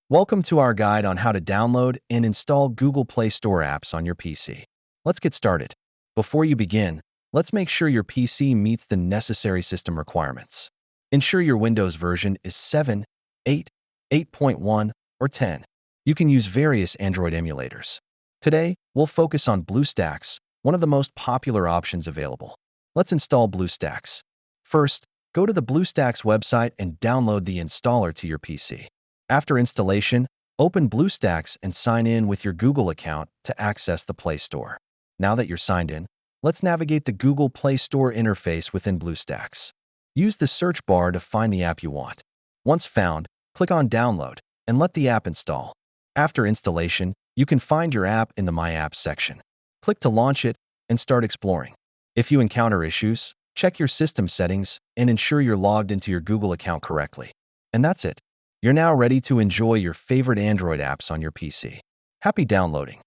Welcome to our guide on how to download and install Google Play Store apps on your PC. Let's get started. Before you begin, let's make sure your PC meets the necessary system requirements. Ensure your Windows version is 7, 8, 8.1, or 10. You can use various Android emulators. Today, we'll focus on BlueStacks, one of the most popular options available. Let's install BlueStacks. First, go to the BlueStacks website and download the installer to your PC. After installation, open BlueStacks and sign in with your Google account to access the Play Store. Now that you're signed in, let's navigate the Google Play Store interface within BlueStacks. Use the search bar to find the app you want. Once found, click on Download and let the app install. After installation, you can find your app in the My Apps section. Click to launch it and start exploring. If you encounter issues, check your system settings and ensure you're logged into your Google account correctly. And that's it. You're now ready to enjoy your favorite Android apps on your PC. Happy downloading!